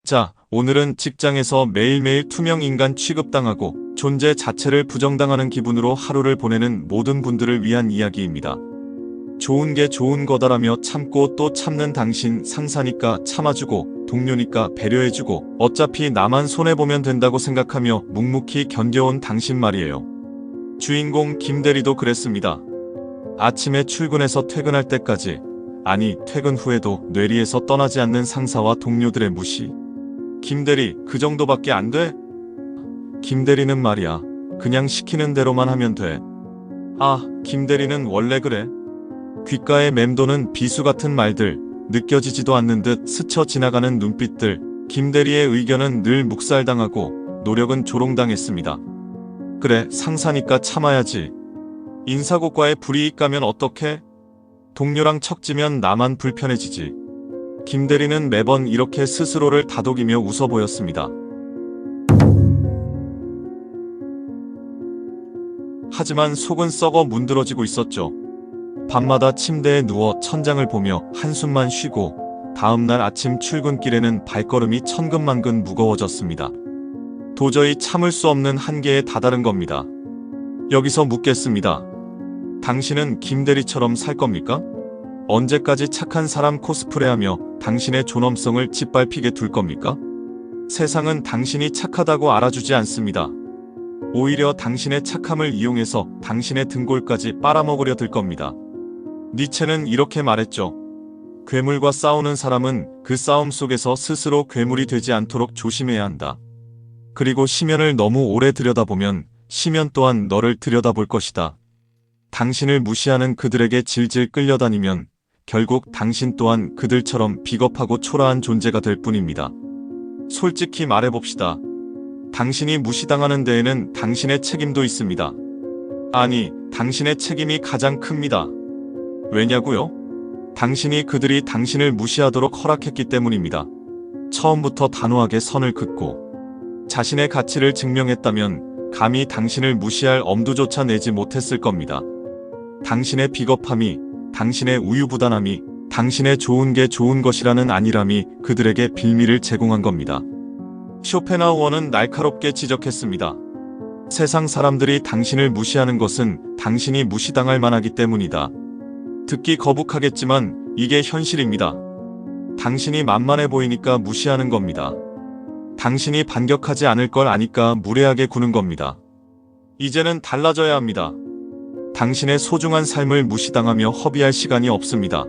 자, 오늘은 직장에서 매일매일 투명 인간 취급당하고 존재 자체를 부정당하는 기분으로 하루를 보내는 모든 분들을 위한 이야기입니다. 좋은 게 좋은 거다라며 참고 또 참는 당신, 상사니까 참아주고 동료니까 배려해주고 어차피 나만 손해보면 된다고 생각하며 묵묵히 견뎌온 당신 말이에요. 주인공 김대리도 그랬습니다. 아침에 출근해서 퇴근할 때까지, 아니 퇴근 후에도 뇌리에서 떠나지 않는 상사와 동료들의 무시. 김대리, 그 정도밖에 안 돼? 김대리는 말이야, 그냥 시키는 대로만 하면 돼. 아, 김대리는 원래 그래. 귓가에 맴도는 비수 같은 말들, 느껴지지도 않는 듯 스쳐 지나가는 눈빛들. 김대리의 의견은 늘 묵살당하고 노력은 조롱당했습니다. 그래, 상사니까 참아야지. 인사고과에 불이익 가면 어떡해? 동료랑 척지면 나만 불편해지지. 김대리는 매번 이렇게 스스로를 다독이며 웃어 보였습니다. 하지만 속은 썩어 문드러지고 있었죠. 밤마다 침대에 누워 천장을 보며 한숨만 쉬고 다음날 아침 출근길에는 발걸음이 천근만근 무거워졌습니다. 도저히 참을 수 없는 한계에 다다른 겁니다. 여기서 묻겠습니다. 당신은 김대리처럼 살 겁니까? 언제까지 착한 사람 코스프레하며 당신의 존엄성을 짓밟히게 둘 겁니까? 세상은 당신이 착하다고 알아주지 않습니다. 오히려 당신의 착함을 이용해서 당신의 등골까지 빨아먹으려 들 겁니다. 니체는 이렇게 말했죠. 괴물과 싸우는 사람은 그 싸움 속에서 스스로 괴물이 되지 않도록 조심해야 한다. 그리고 심연을 너무 오래 들여다보면 심연 또한 너를 들여다볼 것이다. 당신을 무시하는 그들에게 질질 끌려다니면 결국 당신 또한 그들처럼 비겁하고 초라한 존재가 될 뿐입니다. 솔직히 말해봅시다. 당신이 무시당하는 데에는 당신의 책임도 있습니다. 아니, 당신의 책임이 가장 큽니다. 왜냐고요? 당신이 그들이 당신을 무시하도록 허락했기 때문입니다. 처음부터 단호하게 선을 긋고 자신의 가치를 증명했다면 감히 당신을 무시할 엄두조차 내지 못했을 겁니다. 당신의 비겁함이, 당신의 우유부단함이, 당신의 좋은 게 좋은 것이라는 안일함이 그들에게 빌미를 제공한 겁니다. 쇼펜하우어는 날카롭게 지적했습니다. 세상 사람들이 당신을 무시하는 것은 당신이 무시당할 만하기 때문이다. 듣기 거북하겠지만 이게 현실입니다. 당신이 만만해 보이니까 무시하는 겁니다. 당신이 반격하지 않을 걸 아니까 무례하게 구는 겁니다. 이제는 달라져야 합니다. 당신의 소중한 삶을 무시당하며 허비할 시간이 없습니다.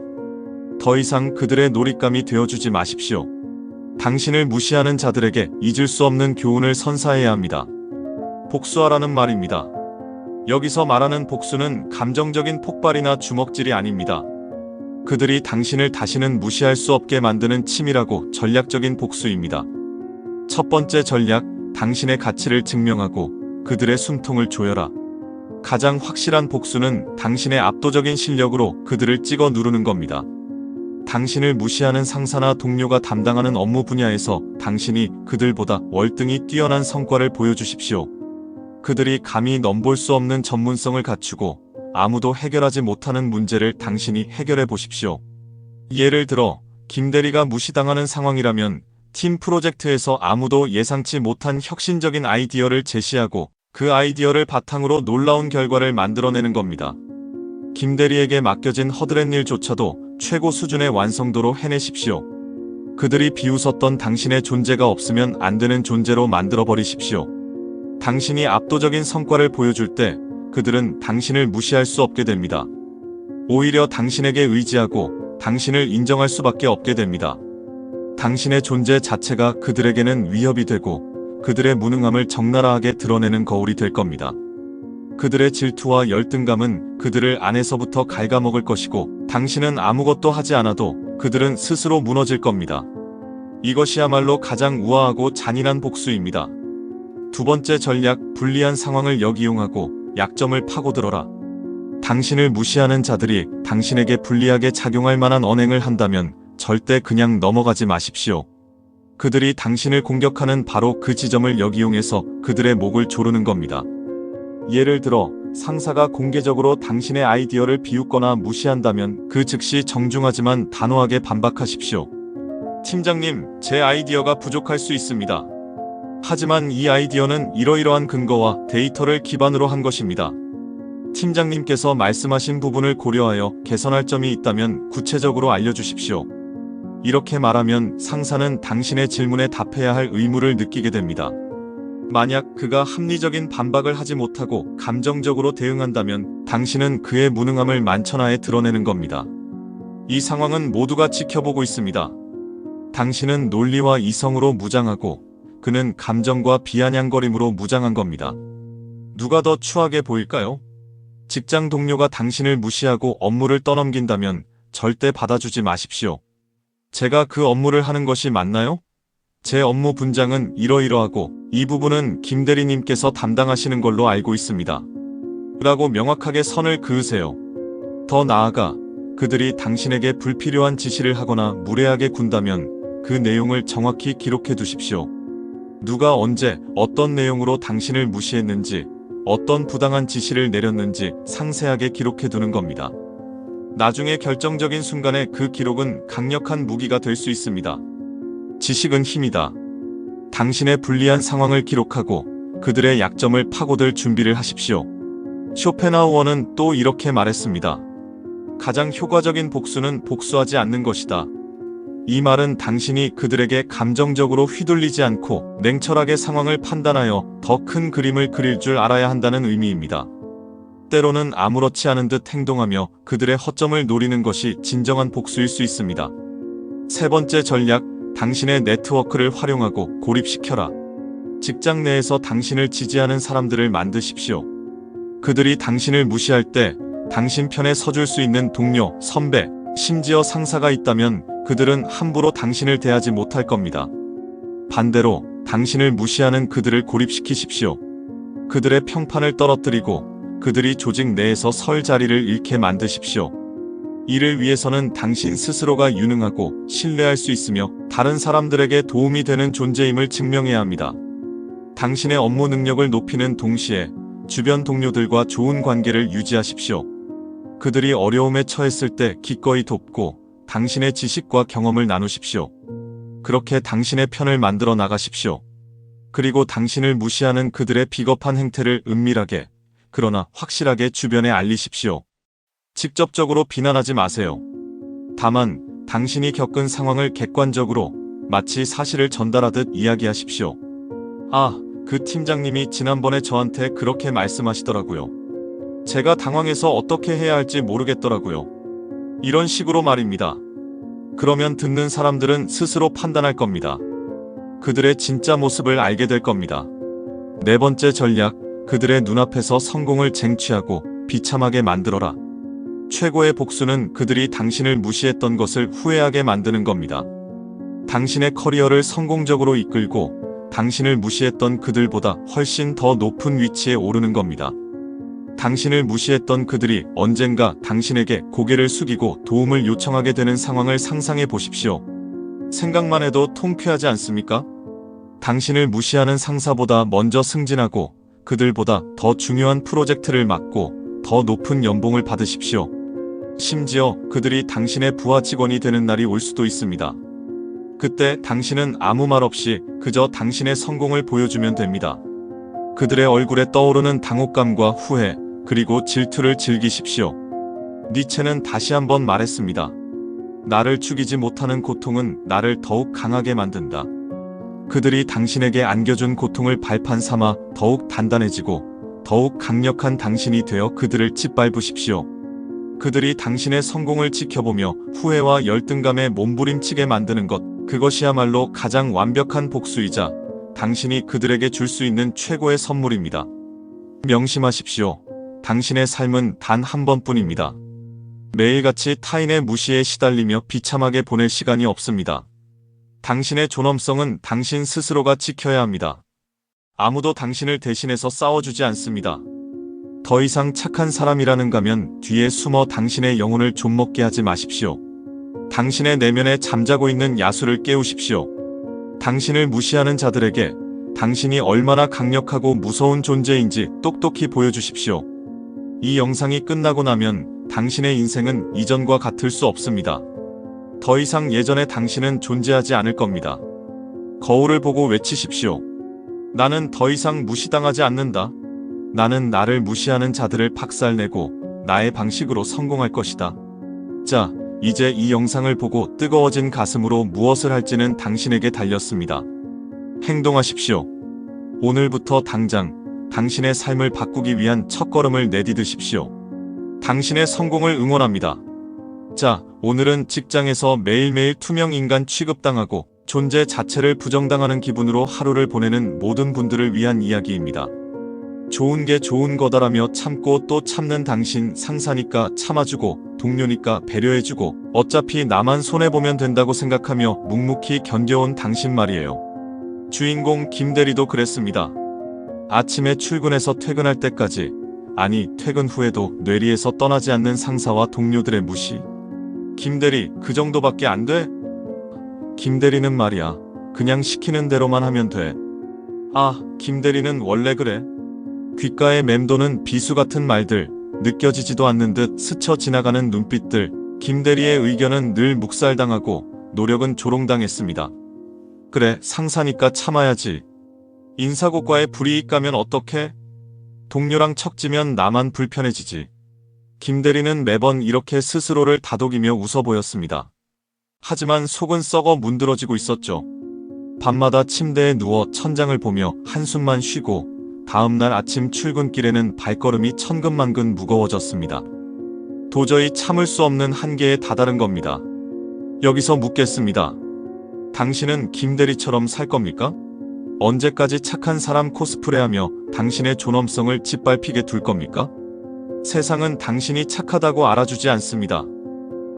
더 이상 그들의 놀잇감이 되어주지 마십시오. 당신을 무시하는 자들에게 잊을 수 없는 교훈을 선사해야 합니다. 복수하라는 말입니다. 여기서 말하는 복수는 감정적인 폭발이나 주먹질이 아닙니다. 그들이 당신을 다시는 무시할 수 없게 만드는 치밀하고 전략적인 복수입니다. 첫 번째 전략, 당신의 가치를 증명하고 그들의 숨통을 조여라. 가장 확실한 복수는 당신의 압도적인 실력으로 그들을 찍어 누르는 겁니다. 당신을 무시하는 상사나 동료가 담당하는 업무 분야에서 당신이 그들보다 월등히 뛰어난 성과를 보여주십시오. 그들이 감히 넘볼 수 없는 전문성을 갖추고 아무도 해결하지 못하는 문제를 당신이 해결해 보십시오. 예를 들어 김대리가 무시당하는 상황이라면 팀 프로젝트에서 아무도 예상치 못한 혁신적인 아이디어를 제시하고 그 아이디어를 바탕으로 놀라운 결과를 만들어내는 겁니다. 김대리에게 맡겨진 허드렛 일조차도 최고 수준의 완성도로 해내십시오. 그들이 비웃었던 당신의 존재가 없으면 안 되는 존재로 만들어버리십시오. 당신이 압도적인 성과를 보여줄 때 그들은 당신을 무시할 수 없게 됩니다. 오히려 당신에게 의지하고 당신을 인정할 수밖에 없게 됩니다. 당신의 존재 자체가 그들에게는 위협이 되고 그들의 무능함을 적나라하게 드러내는 거울이 될 겁니다. 그들의 질투와 열등감은 그들을 안에서부터 갉아먹을 것이고 당신은 아무것도 하지 않아도 그들은 스스로 무너질 겁니다. 이것이야말로 가장 우아하고 잔인한 복수입니다. 두 번째 전략, 불리한 상황을 역이용하고 약점을 파고들어라. 당신을 무시하는 자들이 당신에게 불리하게 작용할 만한 언행을 한다면 절대 그냥 넘어가지 마십시오. 그들이 당신을 공격하는 바로 그 지점을 역이용해서 그들의 목을 조르는 겁니다. 예를 들어 상사가 공개적으로 당신의 아이디어를 비웃거나 무시한다면 그 즉시 정중하지만 단호하게 반박하십시오. 팀장님, 제 아이디어가 부족할 수 있습니다. 하지만 이 아이디어는 이러이러한 근거와 데이터를 기반으로 한 것입니다. 팀장님께서 말씀하신 부분을 고려하여 개선할 점이 있다면 구체적으로 알려주십시오. 이렇게 말하면 상사는 당신의 질문에 답해야 할 의무를 느끼게 됩니다. 만약 그가 합리적인 반박을 하지 못하고 감정적으로 대응한다면 당신은 그의 무능함을 만천하에 드러내는 겁니다. 이 상황은 모두가 지켜보고 있습니다. 당신은 논리와 이성으로 무장하고 그는 감정과 비아냥거림으로 무장한 겁니다. 누가 더 추하게 보일까요? 직장 동료가 당신을 무시하고 업무를 떠넘긴다면 절대 받아주지 마십시오. 제가 그 업무를 하는 것이 맞나요? 제 업무 분장은 이러이러하고 이 부분은 김 대리님께서 담당하시는 걸로 알고 있습니다. 라고 명확하게 선을 그으세요. 더 나아가 그들이 당신에게 불필요한 지시를 하거나 무례하게 군다면 그 내용을 정확히 기록해 두십시오. 누가 언제 어떤 내용으로 당신을 무시했는지, 어떤 부당한 지시를 내렸는지 상세하게 기록해 두는 겁니다. 나중에 결정적인 순간에 그 기록은 강력한 무기가 될 수 있습니다. 지식은 힘이다. 당신의 불리한 상황을 기록하고 그들의 약점을 파고들 준비를 하십시오. 쇼펜하우어는 또 이렇게 말했습니다. 가장 효과적인 복수는 복수하지 않는 것이다. 이 말은 당신이 그들에게 감정적으로 휘둘리지 않고 냉철하게 상황을 판단하여 더 큰 그림을 그릴 줄 알아야 한다는 의미입니다. 때로는 아무렇지 않은 듯 행동하며 그들의 허점을 노리는 것이 진정한 복수일 수 있습니다. 세 번째 전략, 당신의 네트워크를 활용하고 고립시켜라. 직장 내에서 당신을 지지하는 사람들을 만드십시오. 그들이 당신을 무시할 때 당신 편에 서줄 수 있는 동료, 선배, 심지어 상사가 있다면 그들은 함부로 당신을 대하지 못할 겁니다. 반대로 당신을 무시하는 그들을 고립시키십시오. 그들의 평판을 떨어뜨리고 그들이 조직 내에서 설 자리를 잃게 만드십시오. 이를 위해서는 당신 스스로가 유능하고 신뢰할 수 있으며 다른 사람들에게 도움이 되는 존재임을 증명해야 합니다. 당신의 업무 능력을 높이는 동시에 주변 동료들과 좋은 관계를 유지하십시오. 그들이 어려움에 처했을 때 기꺼이 돕고 당신의 지식과 경험을 나누십시오. 그렇게 당신의 편을 만들어 나가십시오. 그리고 당신을 무시하는 그들의 비겁한 행태를 은밀하게, 그러나 확실하게 주변에 알리십시오. 직접적으로 비난하지 마세요. 다만 당신이 겪은 상황을 객관적으로 마치 사실을 전달하듯 이야기하십시오. 아, 그 팀장님이 지난번에 저한테 그렇게 말씀하시더라고요. 제가 당황해서 어떻게 해야 할지 모르겠더라고요. 이런 식으로 말입니다. 그러면 듣는 사람들은 스스로 판단할 겁니다. 그들의 진짜 모습을 알게 될 겁니다. 네 번째 전략, 그들의 눈앞에서 성공을 쟁취하고 비참하게 만들어라. 최고의 복수는 그들이 당신을 무시했던 것을 후회하게 만드는 겁니다. 당신의 커리어를 성공적으로 이끌고 당신을 무시했던 그들보다 훨씬 더 높은 위치에 오르는 겁니다. 당신을 무시했던 그들이 언젠가 당신에게 고개를 숙이고 도움을 요청하게 되는 상황을 상상해 보십시오. 생각만 해도 통쾌하지 않습니까? 당신을 무시하는 상사보다 먼저 승진하고 그들보다 더 중요한 프로젝트를 맡고 더 높은 연봉을 받으십시오. 심지어 그들이 당신의 부하 직원이 되는 날이 올 수도 있습니다. 그때 당신은 아무 말 없이 그저 당신의 성공을 보여주면 됩니다. 그들의 얼굴에 떠오르는 당혹감과 후회, 그리고 질투를 즐기십시오. 니체는 다시 한번 말했습니다. 나를 죽이지 못하는 고통은 나를 더욱 강하게 만든다. 그들이 당신에게 안겨준 고통을 발판 삼아 더욱 단단해지고 더욱 강력한 당신이 되어 그들을 짓밟으십시오. 그들이 당신의 성공을 지켜보며 후회와 열등감에 몸부림치게 만드는 것, 그것이야말로 가장 완벽한 복수이자 당신이 그들에게 줄 수 있는 최고의 선물입니다. 명심하십시오. 당신의 삶은 단 한 번뿐입니다. 매일같이 타인의 무시에 시달리며 비참하게 보낼 시간이 없습니다. 당신의 존엄성은 당신 스스로가 지켜야 합니다. 아무도 당신을 대신해서 싸워주지 않습니다. 더 이상 착한 사람이라는 가면 뒤에 숨어 당신의 영혼을 좀먹게 하지 마십시오. 당신의 내면에 잠자고 있는 야수를 깨우십시오. 당신을 무시하는 자들에게 당신이 얼마나 강력하고 무서운 존재인지 똑똑히 보여주십시오. 이 영상이 끝나고 나면 당신의 인생은 이전과 같을 수 없습니다. 더 이상 예전의 당신은 존재하지 않을 겁니다. 거울을 보고 외치십시오. 나는 더 이상 무시당하지 않는다. 나는 나를 무시하는 자들을 박살내고 나의 방식으로 성공할 것이다. 자, 이제 이 영상을 보고 뜨거워진 가슴으로 무엇을 할지는 당신에게 달렸습니다. 행동하십시오. 오늘부터 당장 당신의 삶을 바꾸기 위한 첫걸음을 내디디십시오. 당신의 성공을 응원합니다. 자, 오늘은 직장에서 매일매일 투명 인간 취급당하고 존재 자체를 부정당하는 기분으로 하루를 보내는 모든 분들을 위한 이야기입니다. 좋은 게 좋은 거다라며 참고 또 참는 당신, 상사니까 참아주고 동료니까 배려해주고 어차피 나만 손해보면 된다고 생각하며 묵묵히 견뎌온 당신 말이에요. 주인공 김대리도 그랬습니다. 아침에 출근해서 퇴근할 때까지, 아니 퇴근 후에도 뇌리에서 떠나지 않는 상사와 동료들의 무시. 김대리, 그 정도밖에 안 돼? 김대리는 말이야, 그냥 시키는 대로만 하면 돼. 아, 김대리는 원래 그래. 귓가에 맴도는 비수 같은 말들, 느껴지지도 않는 듯 스쳐 지나가는 눈빛들. 김대리의 의견은 늘 묵살당하고 노력은 조롱당했습니다. 그래, 상사니까 참아야지. 인사고과에 불이익 가면 어떡해? 동료랑 척지면 나만 불편해지지. 김대리는 매번 이렇게 스스로를 다독이며 웃어 보였습니다. 하지만 속은 썩어 문드러지고 있었죠. 밤마다 침대에 누워 천장을 보며 한숨만 쉬고 다음날 아침 출근길에는 발걸음이 천근만근 무거워졌습니다. 도저히 참을 수 없는 한계에 다다른 겁니다. 여기서 묻겠습니다. 당신은 김대리처럼 살 겁니까? 언제까지 착한 사람 코스프레하며 당신의 존엄성을 짓밟히게 둘 겁니까? 세상은 당신이 착하다고 알아주지 않습니다.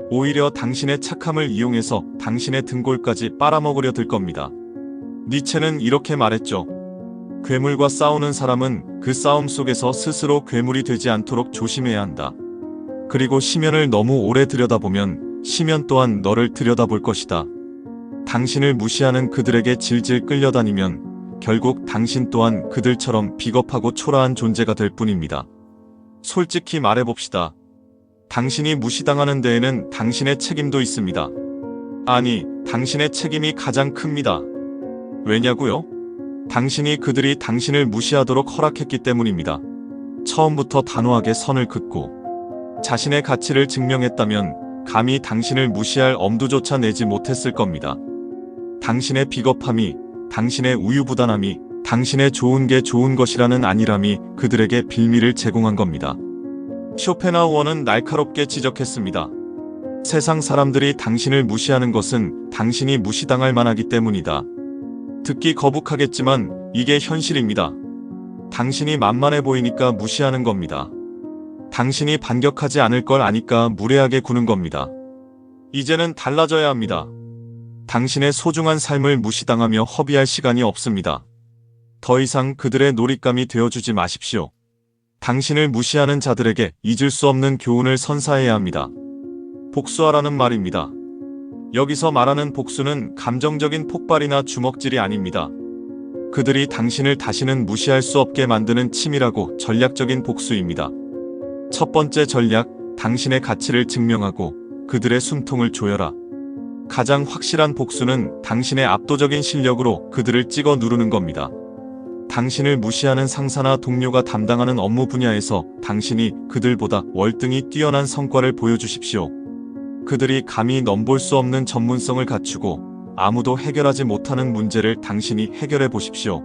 오히려 당신의 착함을 이용해서 당신의 등골까지 빨아먹으려 들 겁니다. 니체는 이렇게 말했죠. 괴물과 싸우는 사람은 그 싸움 속에서 스스로 괴물이 되지 않도록 조심해야 한다. 그리고 심연을 너무 오래 들여다보면 심연 또한 너를 들여다볼 것이다. 당신을 무시하는 그들에게 질질 끌려다니면 결국 당신 또한 그들처럼 비겁하고 초라한 존재가 될 뿐입니다. 솔직히 말해봅시다. 당신이 무시당하는 데에는 당신의 책임도 있습니다. 아니, 당신의 책임이 가장 큽니다. 왜냐고요? 당신이 그들이 당신을 무시하도록 허락했기 때문입니다. 처음부터 단호하게 선을 긋고 자신의 가치를 증명했다면 감히 당신을 무시할 엄두조차 내지 못했을 겁니다. 당신의 비겁함이, 당신의 우유부단함이, 당신의 좋은 게 좋은 것이라는 안일함이 그들에게 빌미를 제공한 겁니다. 쇼펜하우어는 날카롭게 지적했습니다. 세상 사람들이 당신을 무시하는 것은 당신이 무시당할 만하기 때문이다. 듣기 거북하겠지만 이게 현실입니다. 당신이 만만해 보이니까 무시하는 겁니다. 당신이 반격하지 않을 걸 아니까 무례하게 구는 겁니다. 이제는 달라져야 합니다. 당신의 소중한 삶을 무시당하며 허비할 시간이 없습니다. 더 이상 그들의 놀잇감이 되어주지 마십시오. 당신을 무시하는 자들에게 잊을 수 없는 교훈을 선사해야 합니다. 복수하라는 말입니다. 여기서 말하는 복수는 감정적인 폭발이나 주먹질이 아닙니다. 그들이 당신을 다시는 무시할 수 없게 만드는 치밀하고 전략적인 복수입니다. 첫 번째 전략, 당신의 가치를 증명하고 그들의 숨통을 조여라. 가장 확실한 복수는 당신의 압도적인 실력으로 그들을 찍어 누르는 겁니다. 당신을 무시하는 상사나 동료가 담당하는 업무 분야에서 당신이 그들보다 월등히 뛰어난 성과를 보여주십시오. 그들이 감히 넘볼 수 없는 전문성을 갖추고 아무도 해결하지 못하는 문제를 당신이 해결해 보십시오.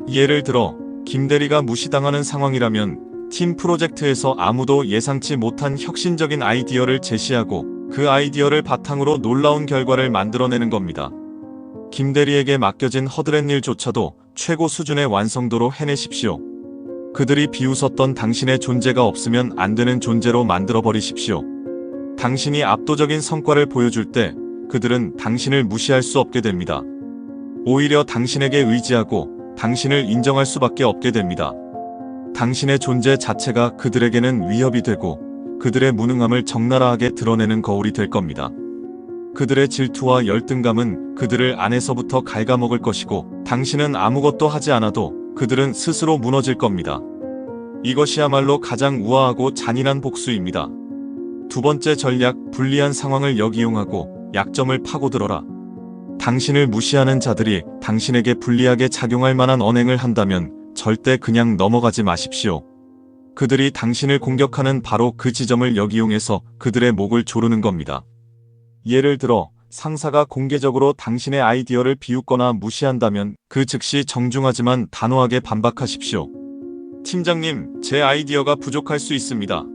예를 들어 김대리가 무시당하는 상황이라면 팀 프로젝트에서 아무도 예상치 못한 혁신적인 아이디어를 제시하고 그 아이디어를 바탕으로 놀라운 결과를 만들어내는 겁니다. 김대리에게 맡겨진 허드렛 일조차도 최고 수준의 완성도로 해내십시오. 그들이 비웃었던 당신의 존재가 없으면 안 되는 존재로 만들어버리십시오. 당신이 압도적인 성과를 보여줄 때 그들은 당신을 무시할 수 없게 됩니다. 오히려 당신에게 의지하고 당신을 인정할 수밖에 없게 됩니다. 당신의 존재 자체가 그들에게는 위협이 되고 그들의 무능함을 적나라하게 드러내는 거울이 될 겁니다. 그들의 질투와 열등감은 그들을 안에서부터 갉아먹을 것이고 당신은 아무것도 하지 않아도 그들은 스스로 무너질 겁니다. 이것이야말로 가장 우아하고 잔인한 복수입니다. 두 번째 전략, 불리한 상황을 역이용하고 약점을 파고들어라. 당신을 무시하는 자들이 당신에게 불리하게 작용할 만한 언행을 한다면 절대 그냥 넘어가지 마십시오. 그들이 당신을 공격하는 바로 그 지점을 역이용해서 그들의 목을 조르는 겁니다. 예를 들어 상사가 공개적으로 당신의 아이디어를 비웃거나 무시한다면 그 즉시 정중하지만 단호하게 반박하십시오. 팀장님, 제 아이디어가 부족할 수 있습니다.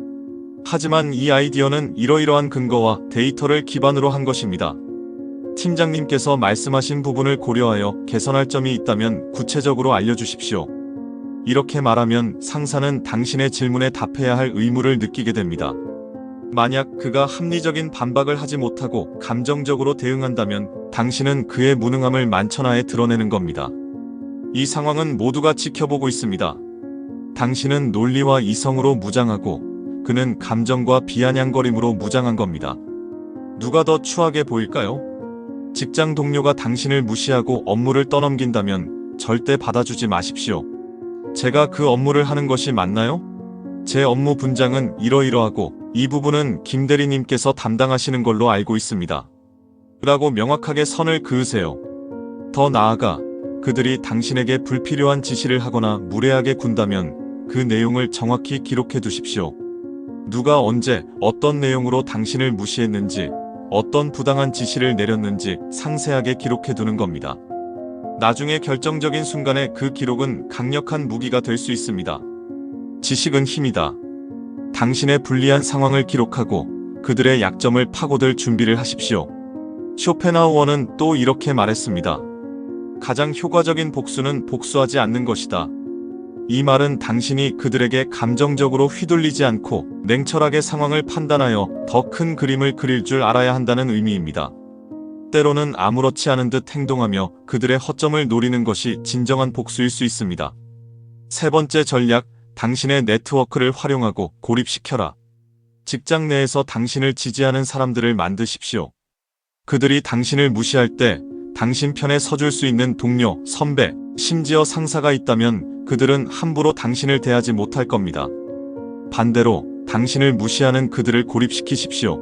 하지만 이 아이디어는 이러이러한 근거와 데이터를 기반으로 한 것입니다. 팀장님께서 말씀하신 부분을 고려하여 개선할 점이 있다면 구체적으로 알려주십시오. 이렇게 말하면 상사는 당신의 질문에 답해야 할 의무를 느끼게 됩니다. 만약 그가 합리적인 반박을 하지 못하고 감정적으로 대응한다면 당신은 그의 무능함을 만천하에 드러내는 겁니다. 이 상황은 모두가 지켜보고 있습니다. 당신은 논리와 이성으로 무장하고 그는 감정과 비아냥거림으로 무장한 겁니다. 누가 더 추하게 보일까요? 직장 동료가 당신을 무시하고 업무를 떠넘긴다면 절대 받아주지 마십시오. 제가 그 업무를 하는 것이 맞나요? 제 업무 분장은 이러이러하고 이 부분은 김 대리님께서 담당하시는 걸로 알고 있습니다. 라고 명확하게 선을 그으세요. 더 나아가 그들이 당신에게 불필요한 지시를 하거나 무례하게 군다면 그 내용을 정확히 기록해 두십시오. 누가 언제 어떤 내용으로 당신을 무시했는지, 어떤 부당한 지시를 내렸는지 상세하게 기록해 두는 겁니다. 나중에 결정적인 순간에 그 기록은 강력한 무기가 될 수 있습니다. 지식은 힘이다. 당신의 불리한 상황을 기록하고 그들의 약점을 파고들 준비를 하십시오. 쇼펜하우어는 또 이렇게 말했습니다. 가장 효과적인 복수는 복수하지 않는 것이다. 이 말은 당신이 그들에게 감정적으로 휘둘리지 않고 냉철하게 상황을 판단하여 더 큰 그림을 그릴 줄 알아야 한다는 의미입니다. 때로는 아무렇지 않은 듯 행동하며 그들의 허점을 노리는 것이 진정한 복수일 수 있습니다. 세 번째 전략, 당신의 네트워크를 활용하고 고립시켜라. 직장 내에서 당신을 지지하는 사람들을 만드십시오. 그들이 당신을 무시할 때 당신 편에 서줄 수 있는 동료, 선배, 심지어 상사가 있다면 그들은 함부로 당신을 대하지 못할 겁니다. 반대로 당신을 무시하는 그들을 고립시키십시오.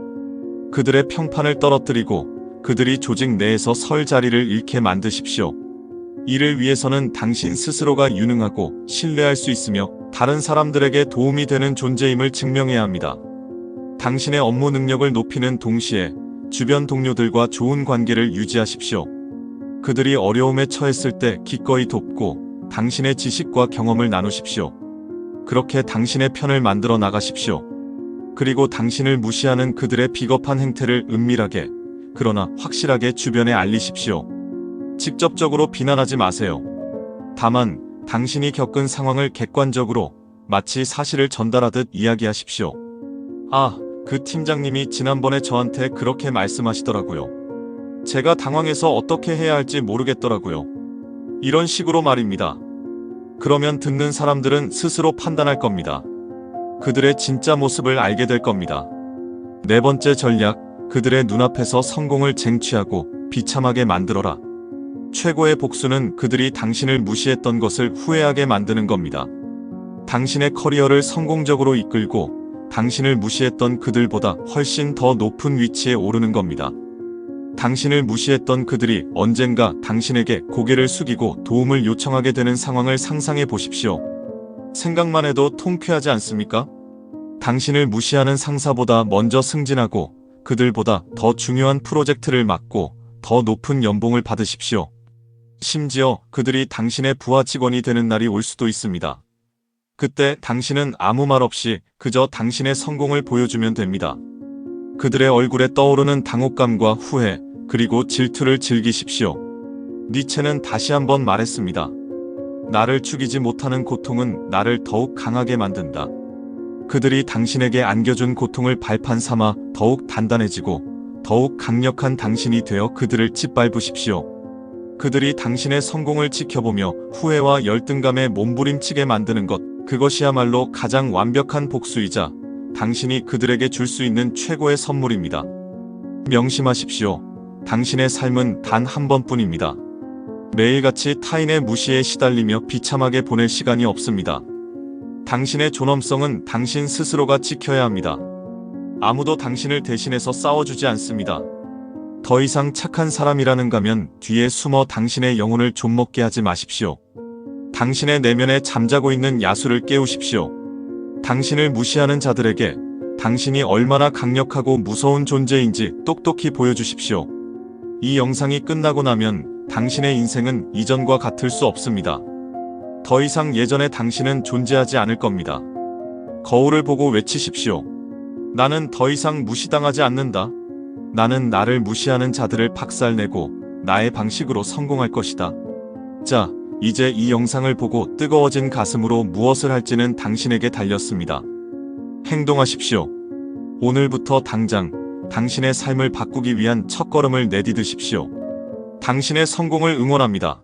그들의 평판을 떨어뜨리고 그들이 조직 내에서 설 자리를 잃게 만드십시오. 이를 위해서는 당신 스스로가 유능하고 신뢰할 수 있으며 다른 사람들에게 도움이 되는 존재임을 증명해야 합니다. 당신의 업무 능력을 높이는 동시에 주변 동료들과 좋은 관계를 유지하십시오. 그들이 어려움에 처했을 때 기꺼이 돕고 당신의 지식과 경험을 나누십시오. 그렇게 당신의 편을 만들어 나가십시오. 그리고 당신을 무시하는 그들의 비겁한 행태를 은밀하게, 그러나 확실하게 주변에 알리십시오. 직접적으로 비난하지 마세요. 다만 당신이 겪은 상황을 객관적으로 마치 사실을 전달하듯 이야기하십시오. 아, 그 팀장님이 지난번에 저한테 그렇게 말씀하시더라고요. 제가 당황해서 어떻게 해야 할지 모르겠더라고요. 이런 식으로 말입니다. 그러면 듣는 사람들은 스스로 판단할 겁니다. 그들의 진짜 모습을 알게 될 겁니다. 네 번째 전략, 그들의 눈앞에서 성공을 쟁취하고 비참하게 만들어라. 최고의 복수는 그들이 당신을 무시했던 것을 후회하게 만드는 겁니다. 당신의 커리어를 성공적으로 이끌고 당신을 무시했던 그들보다 훨씬 더 높은 위치에 오르는 겁니다. 당신을 무시했던 그들이 언젠가 당신에게 고개를 숙이고 도움을 요청하게 되는 상황을 상상해 보십시오. 생각만 해도 통쾌하지 않습니까? 당신을 무시하는 상사보다 먼저 승진하고 그들보다 더 중요한 프로젝트를 맡고 더 높은 연봉을 받으십시오. 심지어 그들이 당신의 부하 직원이 되는 날이 올 수도 있습니다. 그때 당신은 아무 말 없이 그저 당신의 성공을 보여주면 됩니다. 그들의 얼굴에 떠오르는 당혹감과 후회, 그리고 질투를 즐기십시오. 니체는 다시 한번 말했습니다. 나를 죽이지 못하는 고통은 나를 더욱 강하게 만든다. 그들이 당신에게 안겨준 고통을 발판 삼아 더욱 단단해지고 더욱 강력한 당신이 되어 그들을 짓밟으십시오. 그들이 당신의 성공을 지켜보며 후회와 열등감에 몸부림치게 만드는 것, 그것이야말로 가장 완벽한 복수이자 당신이 그들에게 줄 수 있는 최고의 선물입니다. 명심하십시오. 당신의 삶은 단 한 번뿐입니다. 매일같이 타인의 무시에 시달리며 비참하게 보낼 시간이 없습니다. 당신의 존엄성은 당신 스스로가 지켜야 합니다. 아무도 당신을 대신해서 싸워주지 않습니다. 더 이상 착한 사람이라는 가면 뒤에 숨어 당신의 영혼을 좀먹게 하지 마십시오. 당신의 내면에 잠자고 있는 야수를 깨우십시오. 당신을 무시하는 자들에게 당신이 얼마나 강력하고 무서운 존재인지 똑똑히 보여주십시오. 이 영상이 끝나고 나면 당신의 인생은 이전과 같을 수 없습니다. 더 이상 예전의 당신은 존재하지 않을 겁니다. 거울을 보고 외치십시오. 나는 더 이상 무시당하지 않는다. 나는 나를 무시하는 자들을 박살내고 나의 방식으로 성공할 것이다. 자, 이제 이 영상을 보고 뜨거워진 가슴으로 무엇을 할지는 당신에게 달렸습니다. 행동하십시오. 오늘부터 당장 당신의 삶을 바꾸기 위한 첫걸음을 내디드십시오. 당신의 성공을 응원합니다.